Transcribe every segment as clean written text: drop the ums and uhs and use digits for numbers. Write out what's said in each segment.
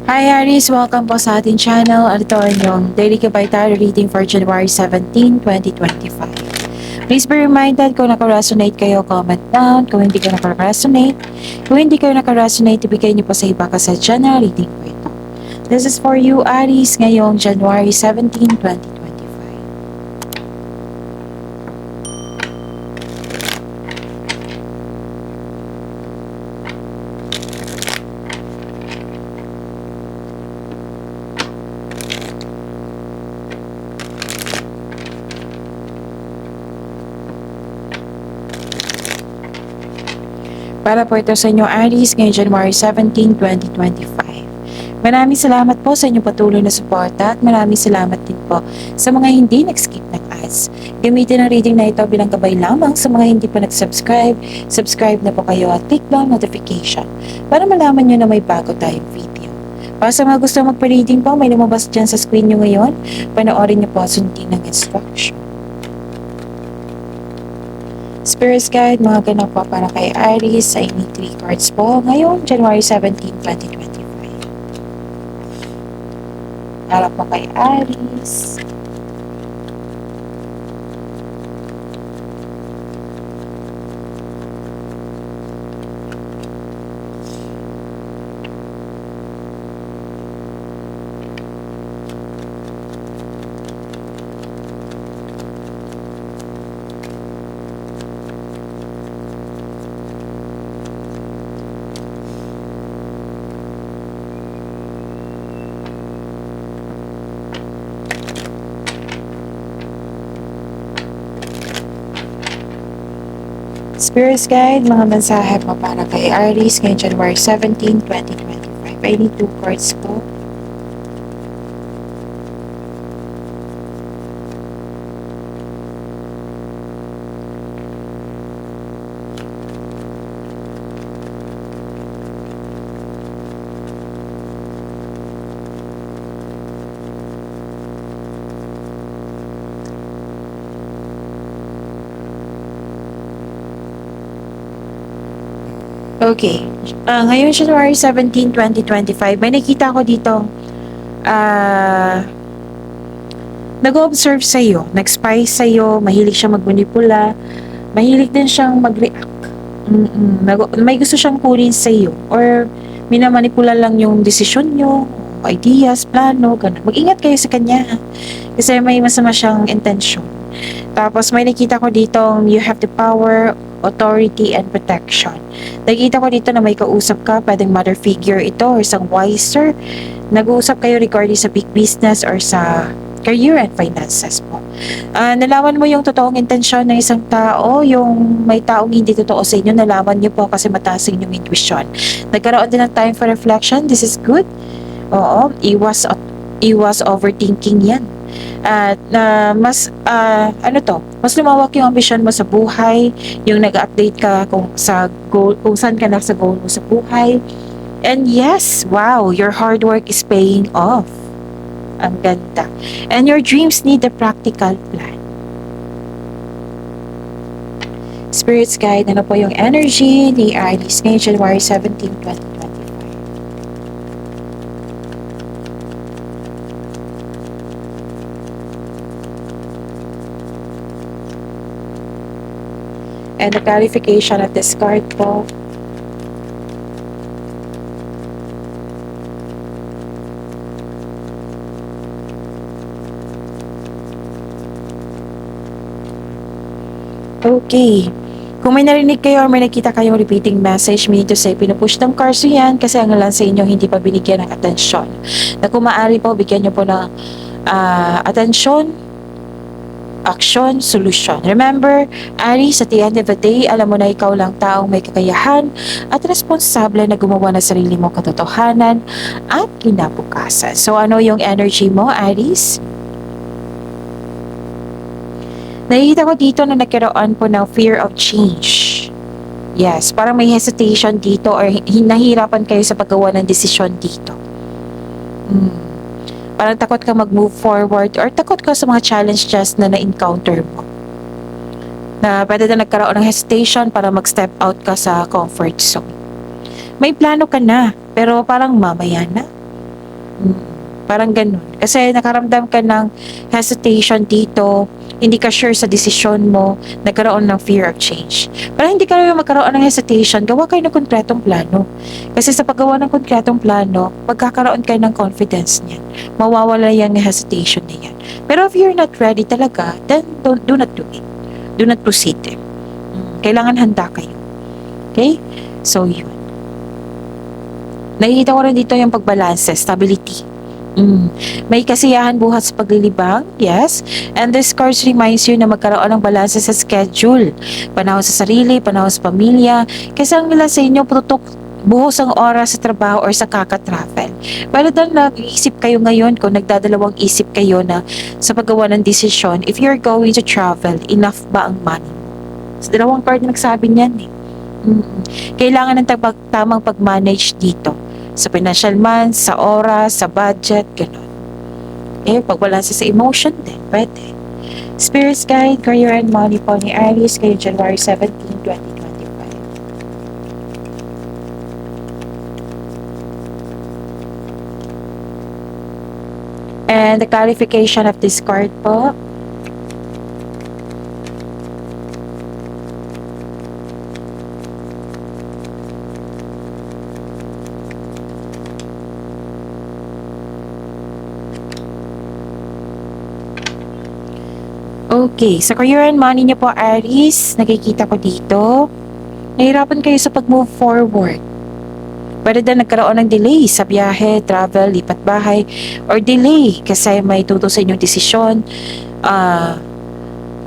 Hi Aries! Welcome po sa ating channel. Ito ang inyong Daily Kabaytari reading for January 17, 2025. Please be reminded kung naka-resonate kayo, comment down. Kung hindi kayo naka-resonate, ibigay niyo po sa iba kasi general reading po ito. This is for you Aries ngayong January 17, 2025. Para po ito sa inyo Aries ngayong January 17, 2025. Maraming salamat po sa inyong patuloy na suporta at maraming salamat din po sa mga hindi nag-skip ng ads. Gamitin ang reading na ito bilang gabay lamang sa mga hindi pa nag-subscribe. Subscribe na po kayo at click bell notification para malaman nyo na may bago tayong video. Para sa mga gusto magpa-reading po, may lumabas dyan sa screen nyo ngayon. Panoorin nyo po at sundin ng instruction. Spirit Guide, mga ganap po para kay Aries sa inyong 3 cards po ngayong January 17, 2025. Para po kay Aries. Spirit Guide, mga mensahe po para kay Aries ngayong January 17, 2025. I need 2 cards po. Okay. Ngayon, January 17, 2025, may nakita ko dito nag-observe sa'yo, nag-spy sa'yo, mahilig siya magmanipula, mahilig din siyang mag-react. May gusto siyang kunin sa'yo or minamanipula lang yung desisyon nyo, ideas, plano, ganun. Mag-ingat kayo sa kanya kasi may masama siyang intention. Tapos may nakita ko dito, you have the power, authority, and protection. Nakita ko dito na may kausap ka, pwedeng mother figure ito or isang wiser. Nag-uusap kayo regarding sa big business or sa career and finances po. Nalaman mo yung totoong intensyon ng isang tao, yung may taong hindi totoo sa inyo, nalaman niyo po kasi mataas ang inyong intuition. Nagkaroon din ng time for reflection, this is good. Oo, iwas overthinking yan. At mas lumawak yung ambition mo sa buhay, yung nag-update ka kung saan ka na sa goal mo sa buhay. And yes, wow, your hard work is paying off. Ang ganda. And your dreams need a practical plan. Spirits Guide, ano po yung energy ni Aries ngayong January 17, 2025? And the clarification of this card po. Okay. Kung may narinig kayo or may nakita kayong repeating message, meaning to say, pinupush ng cards yan kasi ang alam sa inyo hindi pa binigyan ng atensyon. Na kung maaari po, bigyan nyo po ng atensyon, action, solution. Remember, Aries, at the end of the day, alam mo na ikaw lang taong may kakayahan at responsable na gumawa ng sarili mong katotohanan at kinabukasan. So, ano yung energy mo, Aries? Nakikita ko dito na nagkaroon po ng fear of change. Yes, parang may hesitation dito or nahihirapan kayo sa paggawa ng desisyon dito. Parang takot ka mag-move forward or takot ka sa mga challenges na na-encounter mo. Na pwede na nagkaroon ng hesitation para mag-step out ka sa comfort zone. May plano ka na, pero parang mamaya na. Mm, parang ganun. Kasi nakaramdam ka ng hesitation dito, hindi ka sure sa desisyon mo, nagkaroon ng fear of change. Para hindi ka rin magkaroon ng hesitation, gawa kayo ng konkretong plano. Kasi sa paggawa ng konkretong plano, magkakaroon kayo ng confidence niyan. Mawawala yung hesitation na yan. Pero if you're not ready talaga, then do not do it. Do not proceed. Kailangan handa kayo. Okay? So, yun. Nakikita ko rin dito yung pagbalanse, stability. May kasiyahan buhat sa paglilibang, yes. And this cards reminds you na magkaroon ng balanse sa schedule. Panahon sa sarili, panahon sa pamilya. Kasi ang nila sa inyo, tutok buhos ang oras sa trabaho or sa kaka-travel. Pero dahil nag-iisip kayo ngayon, kung nagdadalawang isip kayo na sa paggawa ng desisyon, if you're going to travel, enough ba ang money? Sa dalawang card na nagsabi niyan eh. Kailangan ng tamang pag-manage dito. Sa financial man, sa oras, sa budget, gano'n. Pagbalanse sa emotion din, pwede. Spirit's Guide, Career and Money po ni Aries, kayo January 17, 2025. And the clarification of this card po, okay, sa career and money niyo po, Aries, nakikita ko dito, nahirapan kayo sa pag-move forward. Pwede din nagkaroon ng delay sa biyahe, travel, lipat bahay, or delay kasi may tuto sa inyong desisyon,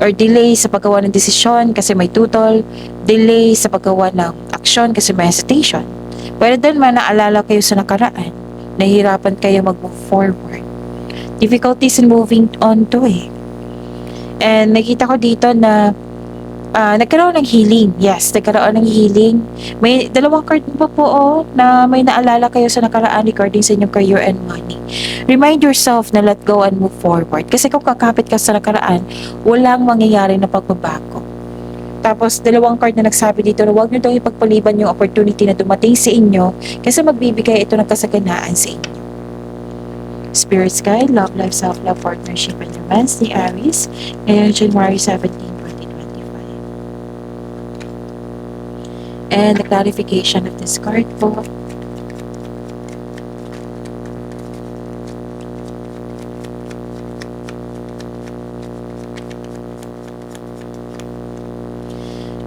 or delay sa paggawa ng desisyon kasi may tutol, delay sa paggawa ng aksyon kasi may hesitation. Pwede din man naalala kayo sa nakaraan, nahihirapan kayo mag-move forward. Difficulties in moving on to And nakita ko dito na nagkaroon ng healing. Yes, nagkaroon ng healing. May dalawang card pa po na may naalala kayo sa nakaraan regarding sa inyong career and money. Remind yourself na let go and move forward. Kasi kung kakapit ka sa nakaraan, walang mangyayari na pagbabago. Tapos, dalawang card na nagsabi dito na huwag nyo daw ipagpaliban yung opportunity na dumating sa inyo kasi magbibigay ito ng kasaganaan sa inyo. Spirit's Guide, Love Life, Self-Love, Partnership, and Romance ni Aries, ngayon January 17, 2025. And the clarification of this card po.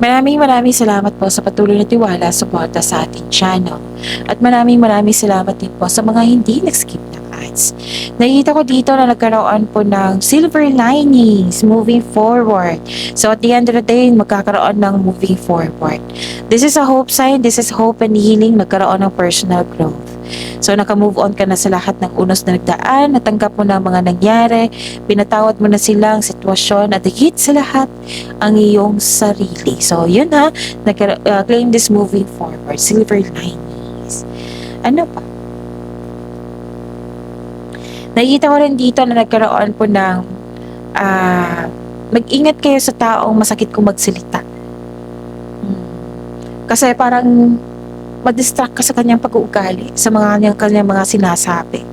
Maraming salamat po sa patuloy na tiwala, suporta sa ating channel. At maraming salamat din po sa mga hindi nag-skip na ads. Nakikita ko dito na nagkaroon po ng silver linings moving forward. So at the end of the day, magkakaroon ng moving forward. This is a hope sign, this is hope and healing, nagkaroon ng personal growth. So naka-move on ka na sa lahat ng unos na nagdaan, natanggap mo na ang mga nangyari, pinatawad mo na silang sitwasyon at higit sa lahat ang iyong sarili. So yun claim this moving forward, silver linings. Ano pa? Nakikita ko rin dito na nagkaroon po ng mag-ingat kayo sa taong masakit kung magsalita. Kasi parang madistract ka sa kanyang pag-uugali, sa kanyang mga sinasabi.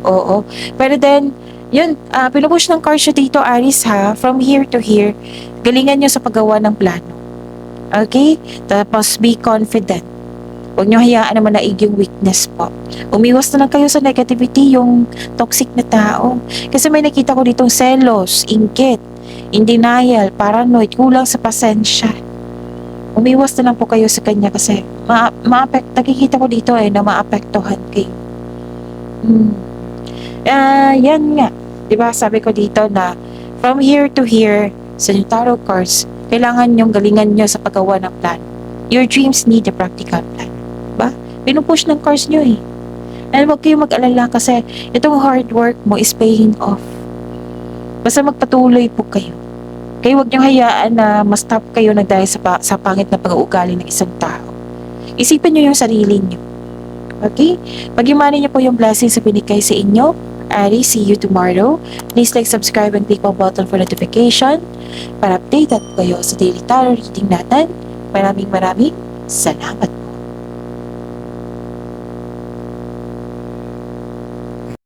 Oo. Pero then, yun, pinupush ng card siya dito, Aries from here to here, galingan nyo sa paggawa ng plano. Okay? Tapos, be confident. Huwag nyo hayaan naman na yung weakness po. Umiwas na lang kayo sa negativity, yung toxic na tao. Kasi may nakita ko ditong selos, inggit, in denial, paranoid, kulang sa pasensya. Umiwas na lang po kayo sa kanya kasi nakikita ko dito na maapektuhan kayo. Yan nga. Diba sabi ko dito na from here to here sa new tarot cards, kailangan yung galingan nyo sa paggawa ng plan. Your dreams need a practical plan. Diba? Pinupush ng cards nyo And huwag kayong mag-alala kasi itong hard work mo is paying off. Basta magpatuloy po kayo. Kaya huwag niyong hayaan na ma-stop kayo na dahil sa pangit na pag-uugali ng isang tao. Isipin niyo yung sarili niyo. Okay? Pag-imani niyo po yung blessings sa binigay sa inyo. Aries, see you tomorrow. Please like, subscribe, and click the button for notification para updated po kayo sa daily tarot reading natin. Maraming salamat.